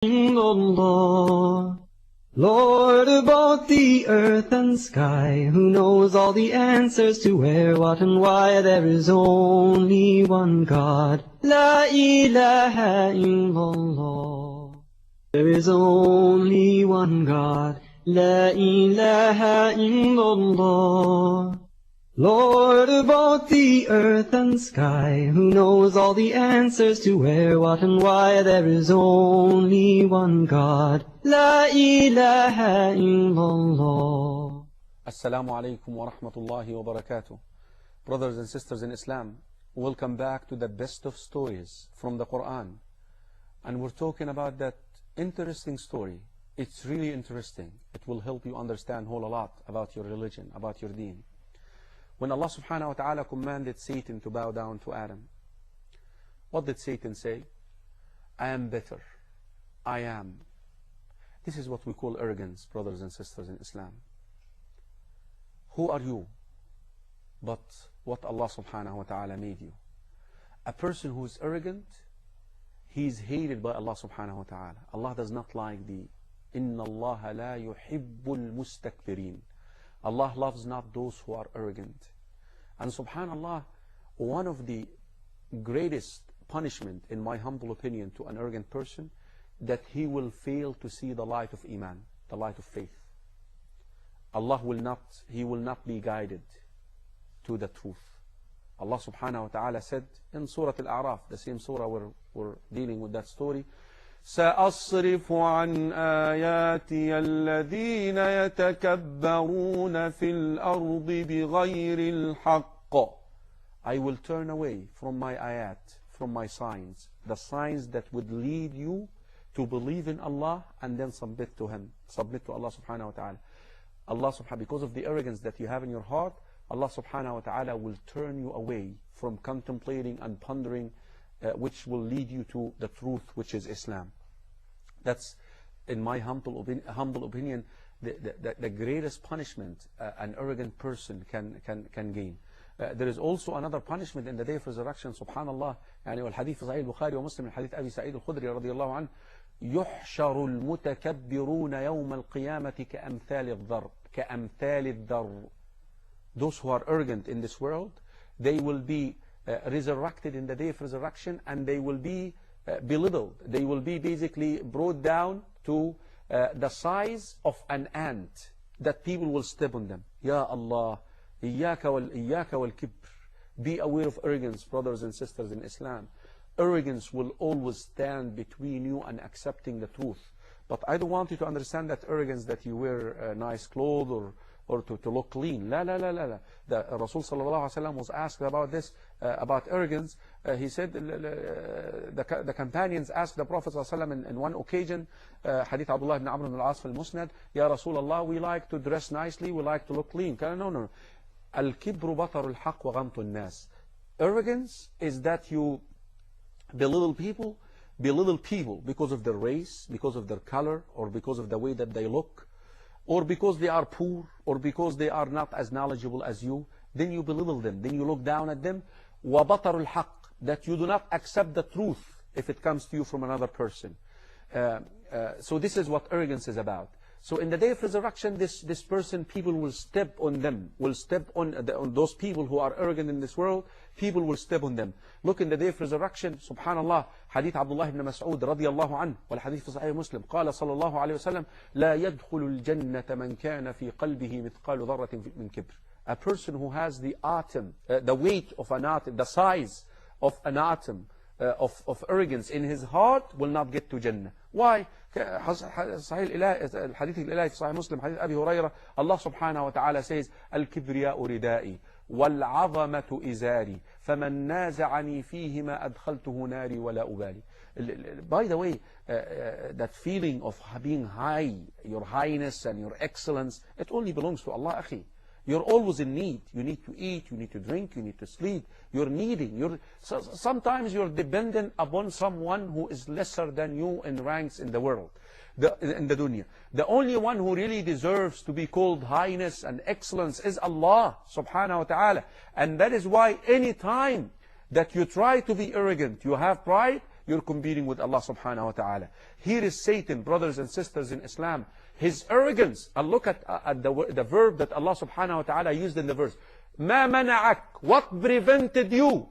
illallah. Lord above the earth and sky, who knows all the answers to where, what and why, there is only one God. La ilaha illallah. There is only one God. La ilaha illallah. Lord above the earth and sky, who knows all the answers to where, what and why, there is only one God. La ilaha illallah. Assalamu alaikum wa rahmatullahi wa barakatuh. Brothers and sisters in Islam, welcome back to the best of stories from the Quran. And we're talking about that interesting story. It's really interesting. It will help you understand a whole lot about your religion, about your deen. When Allah subhanahu wa ta'ala commanded Satan to bow down to Adam, what did Satan say? I am better. I am. This is what we call arrogance, brothers and sisters in Islam. Who are you? But what Allah subhanahu wa ta'ala made you. A person who is arrogant, he is hated by Allah subhanahu wa ta'ala. Allah does not like the Inna Allah la yuhibbul mustakbirin. Allah loves not those who are arrogant. And subhanallah, one of the greatest punishment, in my humble opinion, to an arrogant person, that he will fail to see the light of Iman, the light of faith. He will not be guided to the truth. Allah subhanahu wa ta'ala said in Surah Al-A'raf, the same surah we're dealing with that story, سأصرف عن آياتي الذين يتكبرون في الأرض بغير الحق. I will turn away from my ayat, from my signs, the signs that would lead you to believe in Allah and then submit to Him, submit to Allah subhanahu wa ta'ala. Allah subhanahu, because of the arrogance that you have in your heart, Allah subhanahu wa ta'ala will turn you away from contemplating and pondering which will lead you to the truth, which is Islam. That's, in my humble opinion, the greatest punishment an arrogant person can gain. There is also another punishment in the day of resurrection, subhanallah. يعني والحديث في صحيح البخاري ومسلم من حديث أبي سعيد الخدري رضي الله عنه يحشر المتكبرون يوم القيامة كأمثال الذر. Those who are arrogant in this world, they will be resurrected in the day of resurrection, and they will be belittled. They will be basically brought down to the size of an ant, that people will step on them. Ya Allah, إياك والكبر. Be aware of arrogance, brothers and sisters in Islam. Arrogance will always stand between you and accepting the truth. But I don't want you to understand that arrogance that you wear nice clothes or to look clean. La. The Rasul sallallahu alaihi wasallam was asked about this, about arrogance. He said, the companions asked the Prophet sallallahu alaihi wasallam in one occasion, Hadith Abdullah ibn Amr ibn al-As fil Musnad, Ya Rasulullah, we like to dress nicely, we like to look clean. No. Al-kibru batarul haq wa ghamtu nas. Arrogance is that you belittle people because of their race, because of their color, or because of the way that they look, or because they are poor, or because they are not as knowledgeable as you. Then you belittle them, then you look down at them. وَبَطَرُ الْحَقِّ, that you do not accept the truth if it comes to you from another person. So this is what arrogance is about. So in the day of resurrection, this person, people will step on them, will step on those people who are arrogant in this world. People will step on them. Look, in the day of resurrection, subhanallah, Hadith Abdullah ibn Mas'ud radiyallahu anhu, والحديث في صحيح مسلم, قال صلى الله عليه وسلم لا يدخل الجنة من كان في قلبه مثقال ذرة من كبر. A person who has the atom, the weight of an atom, the size of an atom of arrogance in his heart, will not get to Jannah. Why? صحيح الحديث الإلهي في صحيح مسلم حديث أبي هريرة, Allah subhanahu wa ta'ala says, الكبرياء ردائي والعظمة إزاري فمن نازعني فيهما أدخلته ناري ولا أبالي. By the way, that feeling of being high, your highness and your excellence, it only belongs to Allah, akhi. You're always in need. You need to eat, you need to drink, you need to sleep. You're needing. Sometimes you're dependent upon someone who is lesser than you in ranks in the world, in the dunya. The only one who really deserves to be called highness and excellence is Allah subhanahu wa ta'ala. And that is why any time that you try to be arrogant, you have pride, you're competing with Allah subhanahu wa ta'ala. Here is Satan, brothers and sisters in Islam. His arrogance. And look at the verb that Allah subhanahu wa ta'ala used in the verse. ما منعك. What prevented you?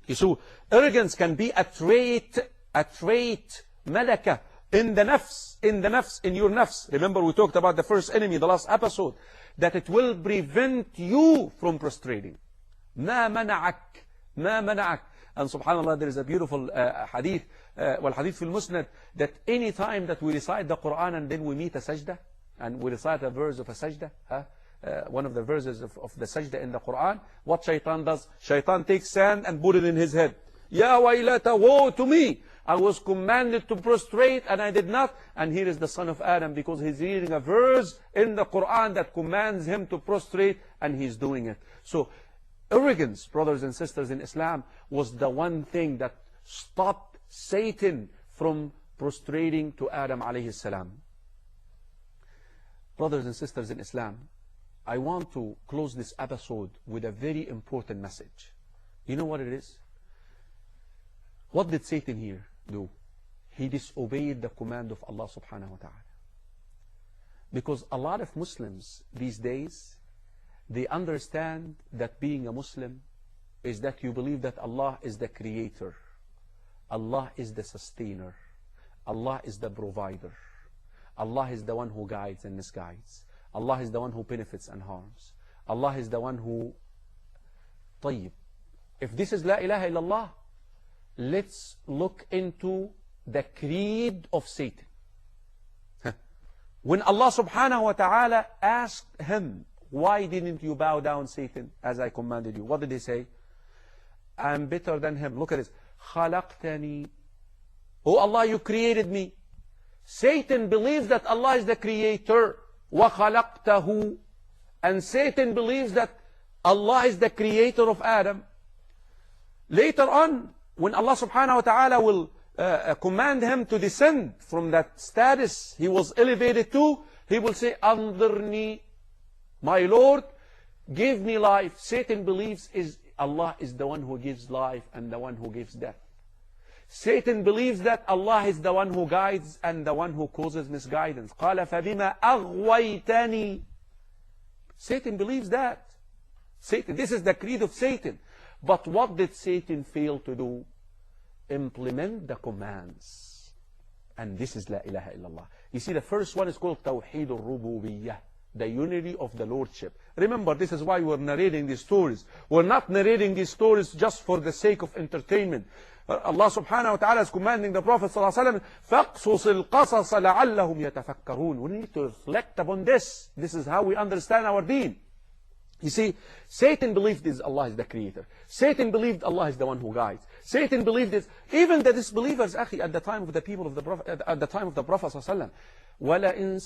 You see, arrogance can be a trait, malaka, in the nafs, in your nafs. Remember we talked about the first enemy, the last episode, that it will prevent you from prostrating. ما منعك. And subhanAllah, there is a beautiful hadith, والحديث في المسند, that any time that we recite the Quran and then we meet a sajda, and we recite a verse of a sajda, one of the verses of the sajda in the Quran, what shaitan does? Shaitan takes sand and put it in his head. Ya waylata, woe to me! I was commanded to prostrate and I did not. And here is the son of Adam, because he's reading a verse in the Quran that commands him to prostrate, and he's doing it. So arrogance, brothers and sisters in Islam, was the one thing that stopped Satan from prostrating to Adam alayhi salam. Brothers and sisters in Islam, I want to close this episode with a very important message. You know what it is? What did Satan here do? He disobeyed the command of Allah subhanahu wa ta'ala. Because a lot of Muslims these days, they understand that being a Muslim is that you believe that Allah is the creator, Allah is the sustainer, Allah is the provider, Allah is the one who guides and misguides, Allah is the one who benefits and harms, Allah is the one who... طيب, if this is La ilaha illallah, let's look into the creed of Satan. When Allah subhanahu wa ta'ala asked him, why didn't you bow down, Satan, as I commanded you? What did he say? I'm better than him. Look at this. خَلَقْتَنِي. Oh Allah, you created me. Satan believes that Allah is the creator. وَخَلَقْتَهُ. And Satan believes that Allah is the creator of Adam. Later on, when Allah subhanahu wa ta'ala will command him to descend from that status he was elevated to, he will say, أَنظِرْنِي. My Lord, give me life. Satan believes Allah is the one who gives life and the one who gives death. Satan believes that Allah is the one who guides and the one who causes misguidance. قَالَ فَبِمَا أَغْوَيْتَنِي. Satan believes that. Satan, this is the creed of Satan. But what did Satan fail to do? Implement the commands. And this is La ilaha illallah. You see, the first one is called Tawheed al-Rububiyyah, the unity of the Lordship. Remember, this is why we're narrating these stories. We're not narrating these stories just for the sake of entertainment. Allah subhanahu wa ta'ala is commanding the Prophet sallallahu alaihi wasallam, فَقْصُصِ الْقَصَصَ لَعَلَّهُمْ يَتَفَكَّرُونَ. We need to reflect upon this. This is how we understand our deen. You see, Satan believed Allah is the creator. Satan believed Allah is the one who guides. Satan believed this. Even the disbelievers, akhi, at the time of the people of the Prophet, at the time of the Prophet sallallahu alaihi wasallam, وَلَئِن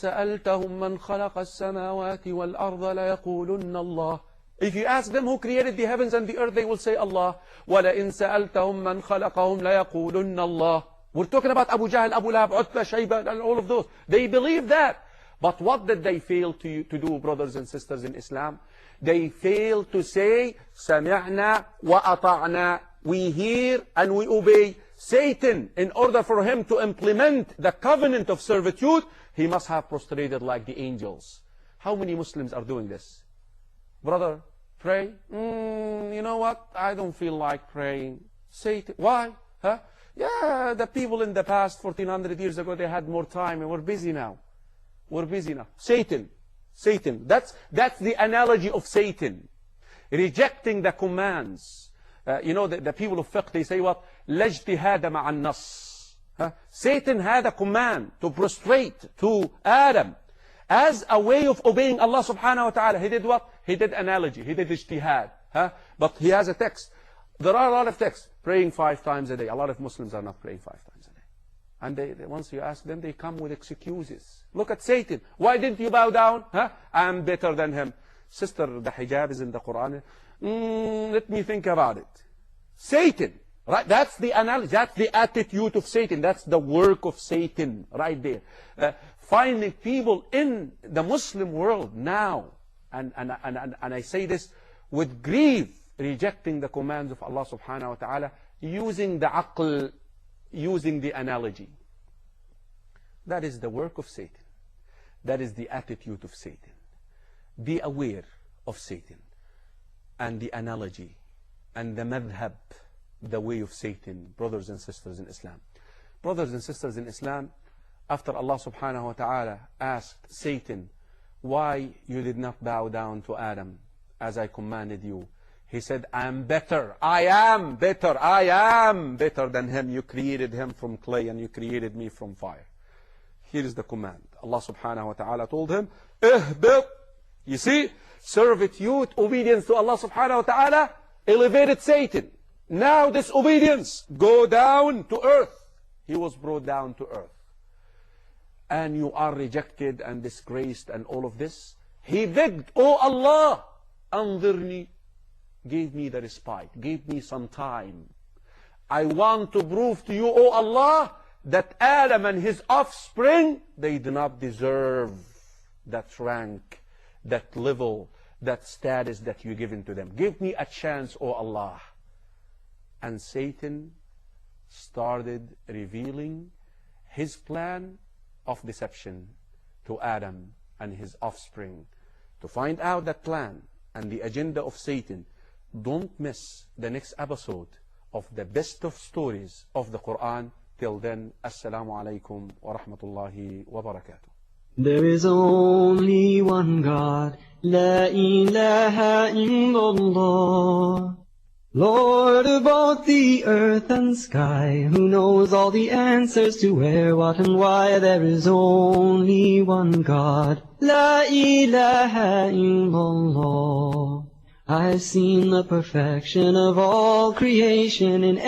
سَأَلْتَهُمْ مَنْ خَلَقَ السَّمَاوَاتِ وَالْأَرْضَ لَيَقُولُنَّ اللَّهِ. If you ask them who created the heavens and the earth, they will say Allah. وَلَئِن سَأَلْتَهُمْ مَنْ خَلَقَهُمْ لَيَقُولُنَّ اللَّهِ. We're talking about Abu Jahl, Abu Lahab, Utbah, Shayba, and all of those. They believe that. But what did they fail to do, brothers and sisters in Islam? They failed to say, سَمِعْنَا وَأَطَعْنَا. We hear and we obey. Satan, in order for him to implement the covenant of servitude, he must have prostrated like the angels. How many Muslims are doing this? Brother, pray? You know what? I don't feel like praying. Satan, why? Huh? Yeah, the people in the past, 1400 years ago, they had more time and we're busy now. We're busy now. Satan. That's the analogy of Satan. Rejecting the commands. You know, the people of fiqh, they say what? لا اجتهاد مع النص. Satan had a command to prostrate to Adam as a way of obeying Allah subhanahu wa ta'ala. He did what? He did analogy. He did ijtihad. But he has a text. There are a lot of texts. Praying 5 times a day. A lot of Muslims are not praying 5 times a day. And once you ask them, they come with excuses. Look at Satan. Why didn't you bow down? I'm better than him. Sister, the hijab is in the Quran. Let me think about it. Satan. Right? That's the analogy. That's the attitude of Satan. That's the work of Satan right there. Finding people in the Muslim world now, and I say this with grief, rejecting the commands of Allah subhanahu wa ta'ala, using the aql, using the analogy. That is the work of Satan. That is the attitude of Satan. Be aware of Satan and the analogy and the madhab, the way of Satan, brothers and sisters in Islam. Brothers and sisters in Islam, after Allah subhanahu wa ta'ala asked Satan, why you did not bow down to Adam as I commanded you? He said, I am better. I am better. I am better than him. You created him from clay and you created me from fire. Here is the command. Allah subhanahu wa ta'ala told him, ihbit. You see, servitude, obedience to Allah subhanahu wa ta'ala elevated Satan. Now disobedience, go down to earth. He was brought down to earth. And you are rejected and disgraced and all of this. He begged, oh Allah, anzirni, give me the respite, give me some time. I want to prove to you, oh Allah, that Adam and his offspring, they do not deserve that rank, that level, that status that you've given to them. Give me a chance, oh Allah. And Satan started revealing his plan of deception to Adam and his offspring. To find out that plan and the agenda of Satan, don't miss the next episode of the best of stories of the Quran. Till then, Assalamu alaikum wa rahmatullahi wa barakatuh. There is only one God, La ilaha illallah. Lord of both the earth and sky, who knows all the answers to where, what and why. There is only one God, La ilaha illallah. I've seen the perfection of all creation in